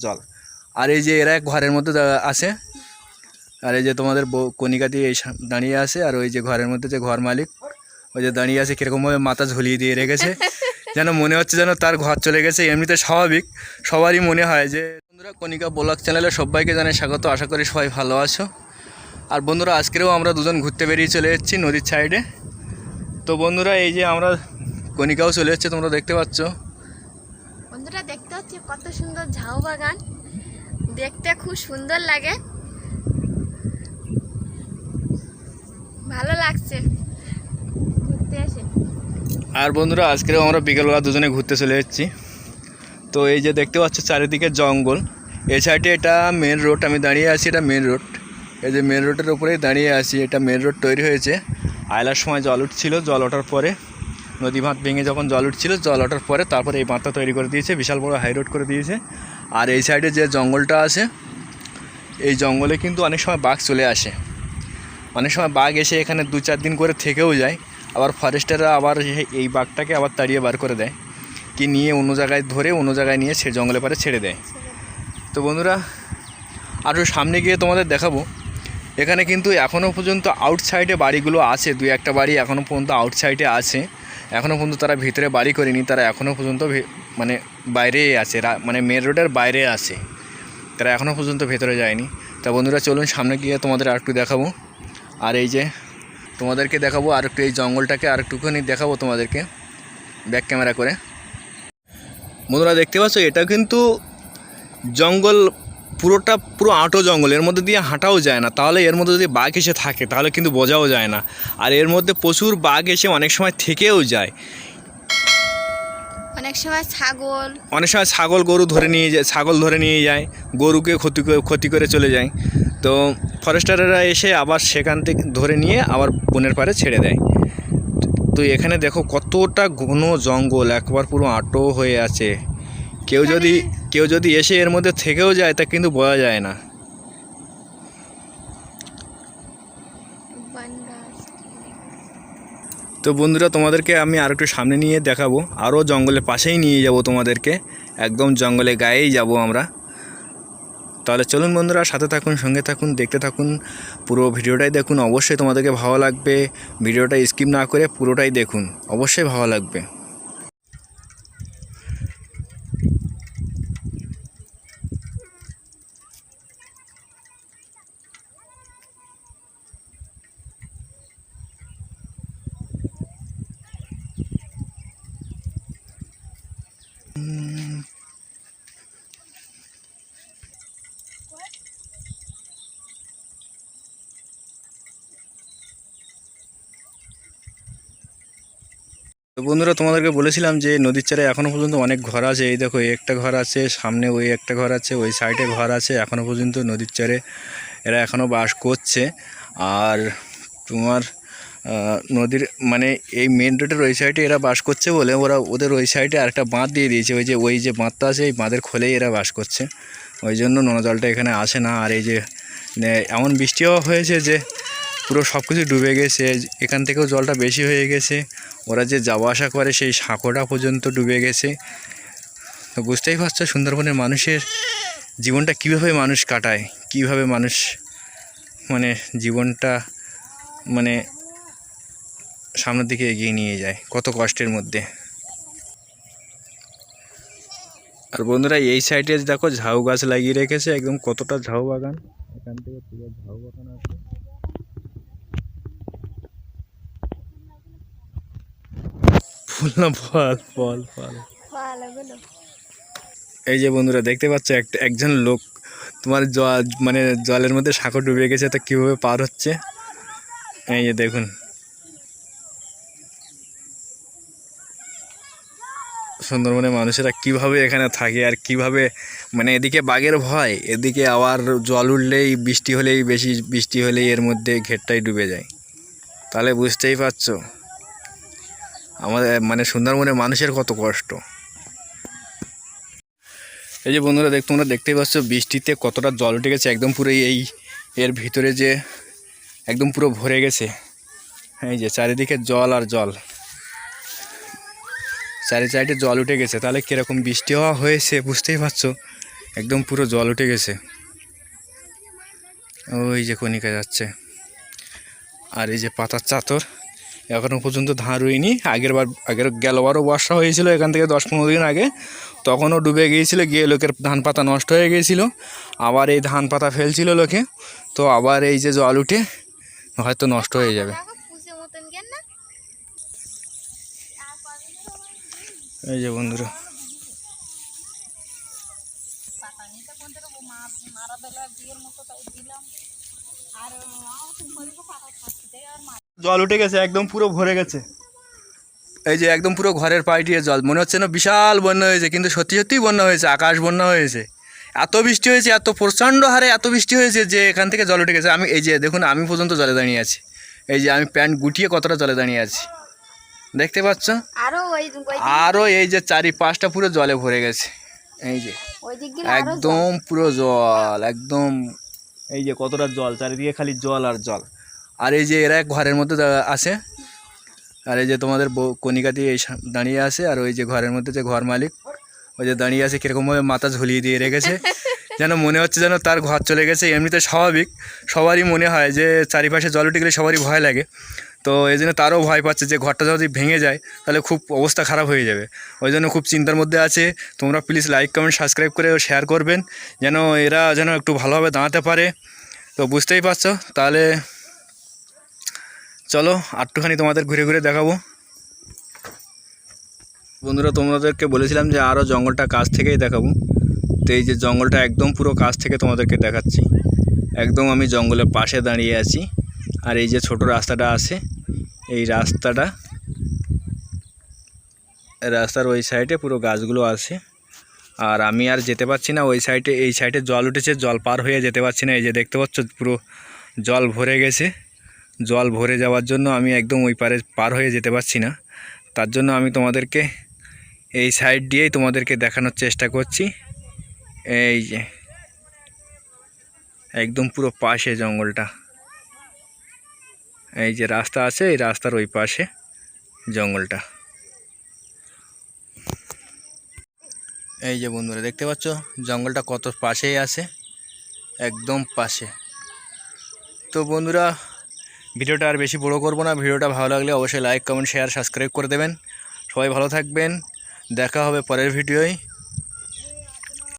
জল। আর এই যে এরা ঘরের মধ্যে আছে, আর এই যে তোমাদের কণিকা দিয়ে দাঁড়িয়ে আছে, আর ওই যে ঘরের মধ্যে যে ঘর মালিক ওই যে দাঁড়িয়ে আছে কীরকমভাবে মাথা ঝুলিয়ে দিয়ে রেখেছে, যেন মনে হচ্ছে যেন তার ঘর চলে গেছে। এমনিতে স্বাভাবিক, সবারই মনে হয় যে। বন্ধুরা, কণিকা ব্লগ চ্যানেলে সবাইকে জানাই স্বাগত। আশা করি সবাই ভালো আছো। আর বন্ধুরা, আজকেও আমরা দুজন ঘুরতে বেরিয়ে চলে এসেছি নদীর সাইডে। তো বন্ধুরা, এই যে আমরা কণিকাও চলে এসেছে, তোমরা দেখতে পাচ্ছ। বন্ধুরা, দেখতে হচ্ছে কত সুন্দর ঝাউ বাগান, দেখতে খুব সুন্দর লাগে, ভালো লাগছে ঘুরতে এসে। আর বন্ধুরা, আজকেও আমরা বিকেলবেলা দুজনে ঘুরতে চলে এসেছি। তো এই যে দেখতে পাচ্ছ চারিদিকে জঙ্গল, এই সাইডে এটা মেন রোড, আমি দাঁড়িয়ে আছি, এটা মেন রোড। এই যে মেন রোডের উপরেই দাঁড়িয়ে আছি, এটা মেন রোড তৈরি হয়েছে। আয়লার সময় জল উঠছিল, জল ওঠার পরে নদী বাঁধ ভেঙে যখন জল উঠছিল, জল ওঠার পরে তারপরে এই বাঁধটা তৈরি করে দিয়েছে, বিশাল বড় হাই রোড করে দিয়েছে। আর এই সাইডে যে জঙ্গলটা আছে, এই জঙ্গলে কিন্তু অনেক সময় বাঘ চলে আসে। অনেক সময় বাঘ এসে এখানে 2-4 দিন করে থেকেও যায়, আবার ফরেস্টাররা আবার এই বাঘটাকে আবার তাড়িয়ে বার করে দেয়, কি নিয়ে অন্য জায়গায় ধরে অন্য জায়গায় নিয়ে সে জঙ্গলে পারে ছেড়ে দেয়। তো বন্ধুরা, আরও সামনে গিয়ে তোমাদের দেখাবো। এখানে কিন্তু এখনও পর্যন্ত আউটসাইডে বাড়িগুলো আছে, 2-1টা বাড়ি এখনও পর্যন্ত আউটসাইডে আছে। এখনও পর্যন্ত তারা ভিতরে বাড়ি করেনি, তারা এখনও পর্যন্ত মানে বাইরে আছে, মানে মেন রোডের বাইরে আছে, তারা এখনও পর্যন্ত ভেতরে যায়নি। তা বন্ধুরা, চলুন সামনে গিয়ে তোমাদের আর একটু দেখাবো। আর এই যে তোমাদেরকে দেখাবো আর একটু, এই জঙ্গলটাকে আর একটুখানি দেখাবো তোমাদেরকে ব্যাক ক্যামেরা করে। বন্ধুরা, দেখতে পাচ্ছ, এটা কিন্তু জঙ্গল পুরো আঁটো জঙ্গল, এর মধ্যে দিয়ে হাঁটাও যায় না। তাহলে এর মধ্যে যদি বাঘ এসে থাকে তাহলে কিন্তু বোঝাও যায় না। আর এর মধ্যে প্রচুর বাঘ এসে অনেক সময় থেকেও যায়। অনেক সময় ছাগল গরু ধরে নিয়ে যায়, ছাগল ধরে নিয়ে যায়, গরুকে ক্ষতি করে চলে যায়। তো ফরেস্টাররা এসে আবার সেখান থেকে ধরে নিয়ে আবার বনের পাড়ে ছেড়ে দেয়। তো এখানে দেখো কতটা ঘন জঙ্গল, একবার পুরো আঁটো হয়ে আছে। কেউ যদি এসে এর মধ্যে থেকেও যায় তা কিন্তু বোঝা যায় না। তো বন্ধুরা, তোমাদেরকে আমি আর একটু সামনে নিয়ে দেখাবো, আরও জঙ্গলের পাশেই নিয়ে যাব তোমাদেরকে, একদম জঙ্গলে গায়েই যাব আমরা। তাহলে চলুন বন্ধুরা, সাথে থাকুন, সঙ্গে থাকুন, দেখতে থাকুন, পুরো ভিডিওটাই দেখুন। অবশ্যই তোমাদেরকে ভালো লাগবে, ভিডিওটা স্কিপ না করে পুরোটাই দেখুন, অবশ্যই ভালো লাগবে। তো বন্ধুরা, তোমাদেরকে বলেছিলাম যে নদীর চারে এখনও পর্যন্ত অনেক ঘর আছে। এই দেখো, এই একটা ঘর আছে, সামনে ওই একটা ঘর আছে, ওই সাইডে ঘর আছে। এখনও পর্যন্ত নদীর চারে এরা এখনও বাস করছে। আর তোমার নদীর মানে এই মেন রোডের ওই সাইডে এরা বাস করছে বলে ওদের ওই সাইডে আরেকটা বাঁধ দিয়ে দিয়েছে। ওই যে বাঁধটা আছে, এই বাঁধের খোলেই এরা বাস করছে, ওই জন্য নোনা জলটা এখানে আসে না। আর এই যে এমন বৃষ্টিও হয়েছে যে পুরো সব কিছু ডুবে গেছে, এখান থেকেও জলটা বেশি হয়ে গেছে। ওরা যে যাওয়া আসা করে সেই সাঁকোটা পর্যন্ত ডুবে গেছে। তো বুঝতেই পারছো সুন্দরবনের মানুষের জীবনটা কিভাবে মানুষ কাটায়, কিভাবে মানুষ মানে জীবনটা মানে সামনের দিকে এগিয়ে নিয়ে যায়, কত কষ্টের মধ্যে। আর বন্ধুরা, এই সাইডে দেখো ঝাউ গাছ লাগিয়ে রেখেছে, একদম কতটা ঝাউ বাগান, এখান থেকে পুরো ঝাউ বাগান আছে। ফুল না ফল, ফল ফল। এই যে বন্ধুরা, দেখতে পাচ্ছ একজন লোক তোমার মানে জলের মধ্যে সাঁকো ডুবে গেছে, তা কীভাবে পার হচ্ছে। এই যে দেখুন, সুন্দরবনের মানুষেরা কিভাবে এখানে থাকে আর কিভাবে মানে এদিকে বাঘের ভয়, এদিকে আবার জল উঠলেই বেশি বৃষ্টি হলেই এর মধ্যে ঘেরটাই ডুবে যায়। তাহলে বুঝতেই পারছো আমাদের মানে সুন্দরবনের মানুষের কত কষ্ট। এই যে বন্ধুরা, তোমরা দেখতেই পাচ্ছ বৃষ্টিতে কতটা জল উঠে গেছে, একদম পুরো এর ভিতরে যে একদম পুরো ভরে গেছে। এই যে চারিদিকে জল আর জল, চারি সাইডে জল উঠে গেছে। তাহলে কীরকম বৃষ্টি হওয়া হয়েছে বুঝতেই পারছো, একদম পুরো জল উঠে গেছে। ওই যে কণিকা যাচ্ছে। আর এই যে পাতার চাতর, এখনও পর্যন্ত ধান রুইনি। আগের গেলবারও বর্ষা হয়েছিল এখান থেকে 10-15 দিন আগে, তখনও ডুবে গিয়েছিল, গিয়ে লোকের ধান পাতা নষ্ট হয়ে গিয়েছিল। আবার এই ধান পাতা ফেলছিল লোকে, তো আবার এই যে জল উঠে হয়তো নষ্ট হয়ে যাবে। এই যে বন্ধুরা, জল উঠে গেছে, একদম পুরো ভরে গেছে। এই যে একদম পুরো ঘরের পাইটিয়ে জল, মনে হচ্ছে না বিশাল বন্যা হয়েছে, কিন্তু সত্যি সত্যিই বন্যা হয়েছে, আকাশ বন্যা হয়েছে। এত বৃষ্টি হয়েছে, এত প্রচণ্ড হারে এত বৃষ্টি হয়েছে যে এখান থেকে জল উঠে গেছে। আমি এই যে দেখুন, আমি পর্যন্ত জলে দাঁড়িয়ে আছি। এই যে আমি প্যান্ট গুটিয়ে কতটা জলে দাঁড়িয়ে আছি, দেখতে পাচ্ছ? আরও এই যে 4-5টা পুরো জলে ভরে গেছে। এই যে একদম পুরো জল, একদম এই যে কতটা জল, চারিদিকে খালি জল আর জল। আর এই যে এরা ঘরের মধ্যে আছে, আর এই যে তোমাদের কণিকাটি এই দাঁড়িয়ে আছে। আর ওই যে ঘরের মধ্যে যে ঘর মালিক, ওই যে দাঁড়িয়ে আছে, কীরকমভাবে মাথা ঝুলিয়ে দিয়ে রেখেছে, যেন মনে হচ্ছে যেন তার ঘর চলে গেছে। এমনিতে স্বাভাবিক, সবারই মনে হয় যে চারিপাশে জল উঠে গেলে সবারই ভয় লাগে। তো এই জন্য তারও ভয় পাচ্ছে যে ঘরটা যদি ভেঙে যায় তাহলে খুব অবস্থা খারাপ হয়ে যাবে। ওই জন্য খুব চিন্তার মধ্যে আছে। তোমরা প্লিজ লাইক, কমেন্ট, সাবস্ক্রাইব করে শেয়ার করবেন, যেন এরা যেন একটু ভালোভাবে দাঁড়াতে পারে। তো বুঝতেই পারছো। তাহলে চলো একটুখানি তোমাদের ঘুরে ঘুরে দেখাবো। বন্ধুরা, তোমাদেরকে বলেছিলাম যে আরও জঙ্গলটা কাছ থেকেই দেখাবো। তো এই যে জঙ্গলটা একদম পুরো কাছ থেকে তোমাদেরকে দেখাচ্ছি। একদম আমি জঙ্গলের পাশে দাঁড়িয়ে আছি। আর এই যে ছোট রাস্তাটা আছে, এই রাস্তার ওই সাইডে পুরো গাছগুলো আছে। আর আমি আর যেতে পারছি না ওই সাইডে, এই সাইডে জল উঠেছে, জল পার হয়ে যেতে পারছি না। এই যে দেখতে পাচ্ছ পুরো জল ভরে গেছে। জল ভরে যাওয়ার জন্য আমি একদম ওই পারে পার হয়ে যেতে পারছি না। তার জন্য আমি তোমাদেরকে এই সাইড দিয়েই তোমাদেরকে দেখানোর চেষ্টা করছি। এই যে একদম পুরো পাশে জঙ্গলটা, এই যে রাস্তা আছে, এই রাস্তার ওই পাশে জঙ্গলটা। এই যে বন্ধুরা দেখতে পাচ্ছ জঙ্গলটা কত পাশেই আছে, একদম পাশে। তো বন্ধুরা, ভিডিওটা আর বেশি বড় করব না। ভিডিওটা ভালো লাগলে অবশ্যই লাইক, কমেন্ট, শেয়ার, সাবস্ক্রাইব করে দেবেন। সবাই ভালো থাকবেন, দেখা হবে পরের ভিডিওয়।